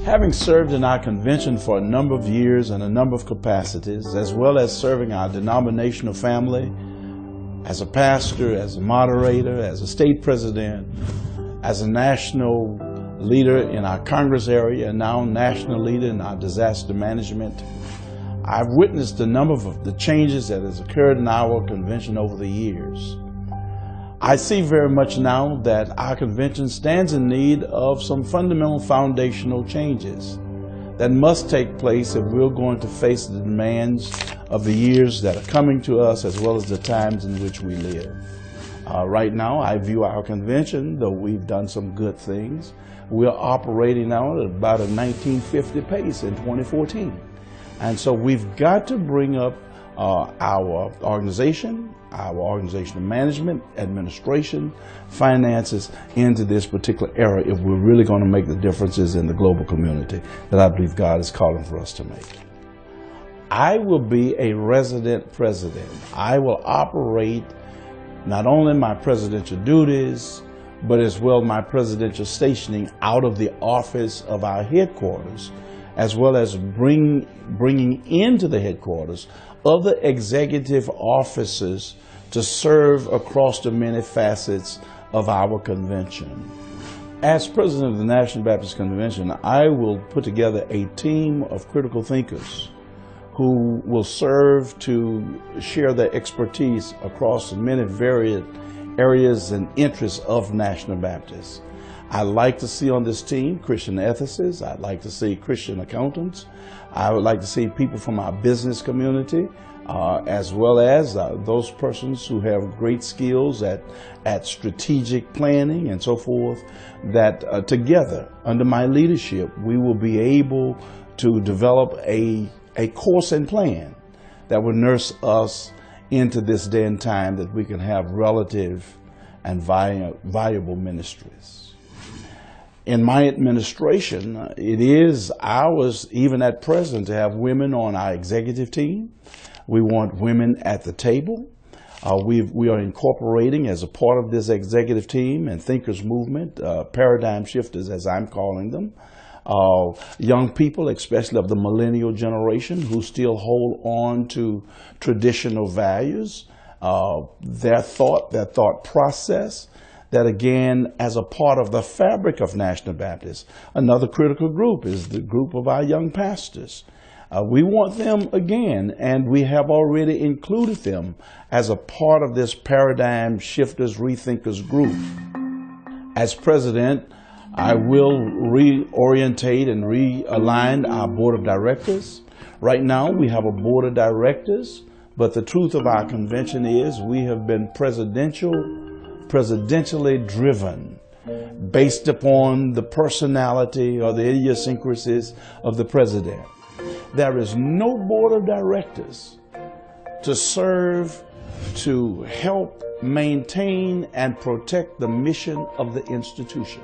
Having served in our convention for a number of years in a number of capacities, as well as serving our denominational family, as a pastor, as a moderator, as a state president, as a national leader in our Congress area, and now national leader in our disaster management, I've witnessed a number of the changes that has occurred in our convention over the years. I see very much now that our convention stands in need of some fundamental foundational changes that must take place if we're going to face the demands of the years that are coming to us, as well as the times in which we live. Right now, I view our convention, though we've done some good things, we're operating now at about a 1950 pace in 2014. And so we've got to bring up our organizational management, administration, finances into this particular era if we're really going to make the differences in the global community that I believe God is calling for us to make. I will be a resident president. I will operate not only my presidential duties, but as well my presidential stationing out of the office of our headquarters, as well as bringing into the headquarters other executive offices to serve across the many facets of our convention. As president of the National Baptist Convention, I will put together a team of critical thinkers who will serve to share their expertise across many varied areas and interests of National Baptists. I like to see on this team Christian ethicists. I'd like to see Christian accountants. I would like to see people from our business community, as well as those persons who have great skills at strategic planning and so forth, that together, under my leadership, we will be able to develop a course and plan that will nurse us into this day and time that we can have relative and valuable ministries. In my administration, it is ours, even at present, to have women on our executive team. We want women at the table. We are incorporating, as a part of this executive team and thinkers movement, paradigm shifters, as I'm calling them, young people, especially of the millennial generation, who still hold on to traditional values, their thought process, that again, as a part of the fabric of National Baptists. Another critical group is the group of our young pastors. We want them again, and we have already included them as a part of this paradigm shifters, rethinkers group. As president, I will reorientate and realign our board of directors. Right now, we have a board of directors, but the truth of our convention is we have been presidentially driven based upon the personality or the idiosyncrasies of the president. There is no board of directors to serve to help maintain and protect the mission of the institution.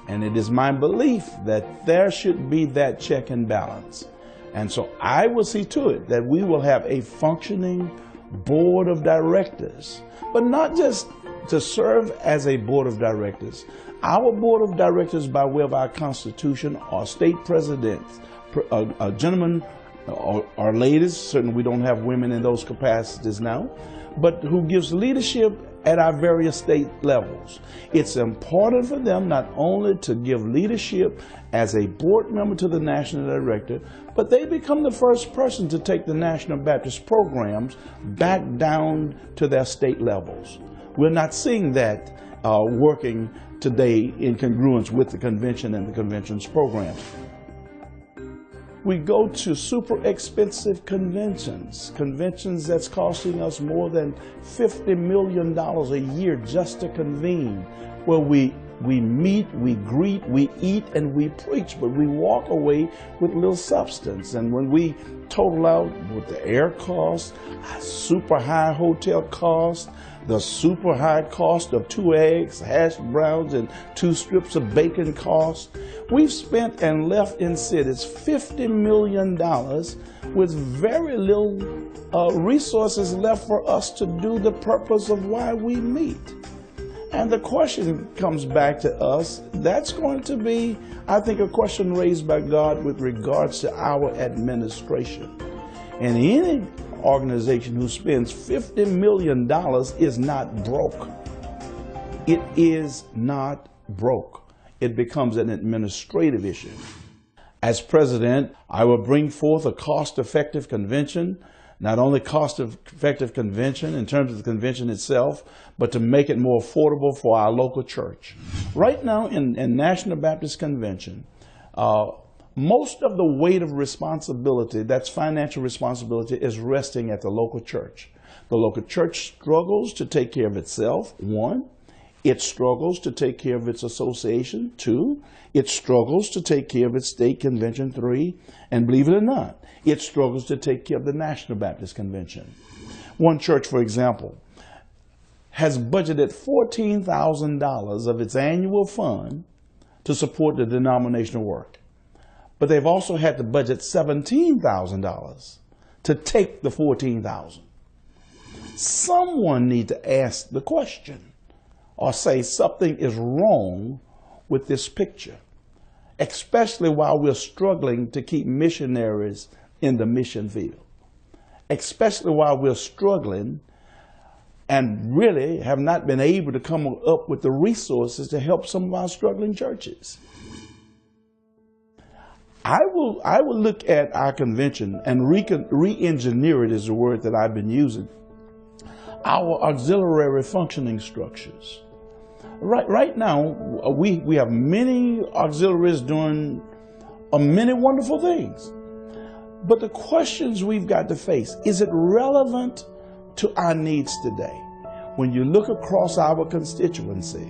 And it is my belief that there should be that check and balance. And so I will see to it that we will have a functioning board of directors, but not just to serve as a board of directors. Our board of directors, by way of our Constitution, are state presidents, gentlemen or ladies. Certainly we don't have women in those capacities now, but who gives leadership at our various state levels. It's important for them not only to give leadership as a board member to the national director, but they become the first person to take the National Baptist programs back down to their state levels. We're not seeing that working today in congruence with the convention and the convention's programs. We go to super expensive conventions that's costing us more than $50 million a year just to convene, where we meet, we greet, we eat, and we preach, but we walk away with little substance. And when we total out what the air cost, super high hotel cost, the super high cost of 2 eggs, hash browns, and 2 strips of bacon cost, we've spent and left in cities $50 million with very little resources left for us to do the purpose of why we meet. And the question comes back to us. That's going to be, I think, a question raised by God with regards to our administration. And any organization who spends $50 million is not broke. It is not broke. It becomes an administrative issue. As president, I will bring forth a cost-effective convention, not only cost-effective convention in terms of the convention itself, but to make it more affordable for our local church. Right now in National Baptist Convention, most of the weight of responsibility, that's financial responsibility, is resting at the local church. The local church struggles to take care of itself, one. It struggles to take care of its association, two. It struggles to take care of its state convention, three. And believe it or not, it struggles to take care of the National Baptist Convention. One church, for example, has budgeted $14,000 of its annual fund to support the denominational work. But they've also had to budget $17,000 to take the $14,000. Someone needs to ask the question or say something is wrong with this picture, especially while we're struggling to keep missionaries in the mission field, especially while we're struggling and really have not been able to come up with the resources to help some of our struggling churches. I will look at our convention and re-engineer it, is the word that I've been using, our auxiliary functioning structures. Right now, we have many auxiliaries doing many wonderful things. But the questions we've got to face, is it relevant to our needs today? When you look across our constituency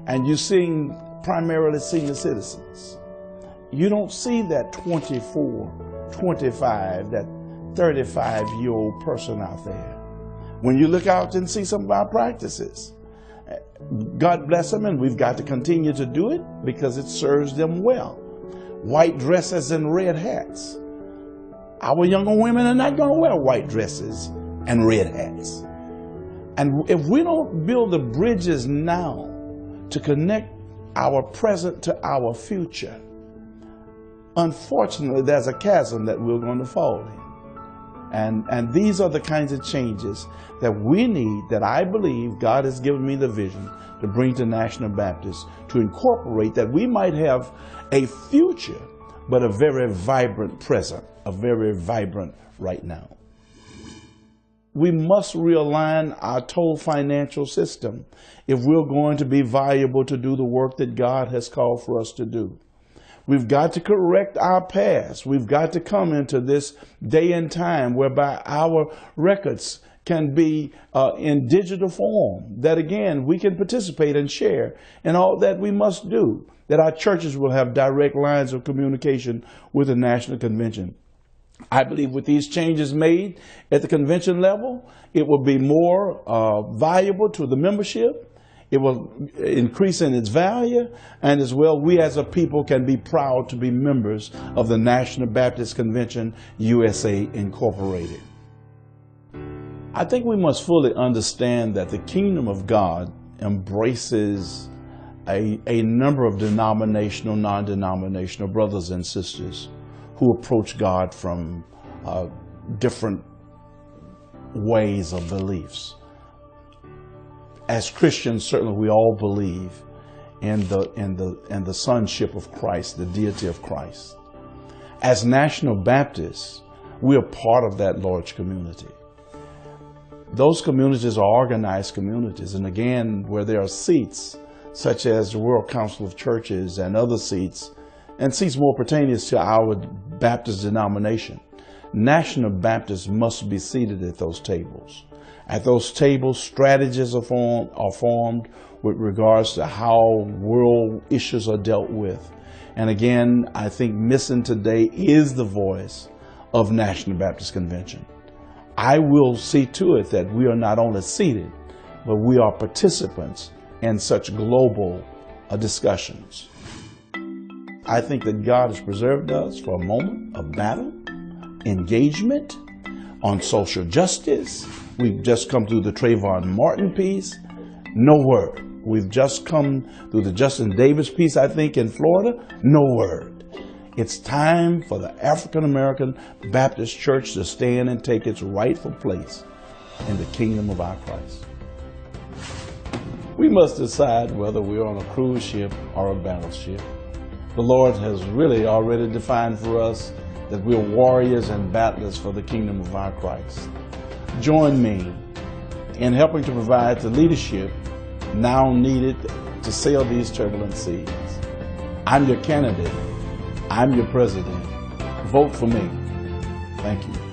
and you're seeing primarily senior citizens, you don't see that 24, 25, that 35-year-old person out there. When you look out and see some of our practices, God bless them, and we've got to continue to do it because it serves them well. White dresses and red hats. Our younger women are not going to wear white dresses and red hats. And if we don't build the bridges now to connect our present to our future, unfortunately, there's a chasm that we're going to fall in. And these are the kinds of changes that we need, that I believe God has given me the vision to bring to National Baptist, to incorporate, that we might have a future, but a very vibrant present, a very vibrant right now. We must realign our total financial system if we're going to be viable to do the work that God has called for us to do. We've got to correct our past. We've got to come into this day and time whereby our records can be in digital form, that again, we can participate and share in all that we must do, that our churches will have direct lines of communication with the National Convention. I believe with these changes made at the convention level, it will be more valuable to the membership. It will increase in its value, and as well, we as a people can be proud to be members of the National Baptist Convention, USA Incorporated. I think we must fully understand that the kingdom of God embraces a number of denominational, non-denominational brothers and sisters who approach God from different ways of beliefs. As Christians, certainly we all believe in the sonship of Christ, the deity of Christ. As National Baptists, we are part of that large community. Those communities are organized communities, and again, where there are seats, such as the World Council of Churches and other seats, and seats more pertaining to our Baptist denomination, National Baptists must be seated at those tables. At those tables, strategies are formed with regards to how world issues are dealt with. And again, I think missing today is the voice of National Baptist Convention. I will see to it that we are not only seated, but we are participants in such global discussions. I think that God has preserved us for a moment of battle, engagement on social justice. We've just come through the Trayvon Martin piece. No worry, We've just come through the Justin Davis piece, I think, in Florida. No word. It's time for the African American Baptist Church to stand and take its rightful place in the kingdom of our Christ. We must decide whether we're on a cruise ship or a battleship. The Lord has really already defined for us that we're warriors and battlers for the kingdom of our Christ. Join me in helping to provide the leadership now needed to sail these turbulent seas. I'm your candidate. I'm your president. Vote for me. Thank you.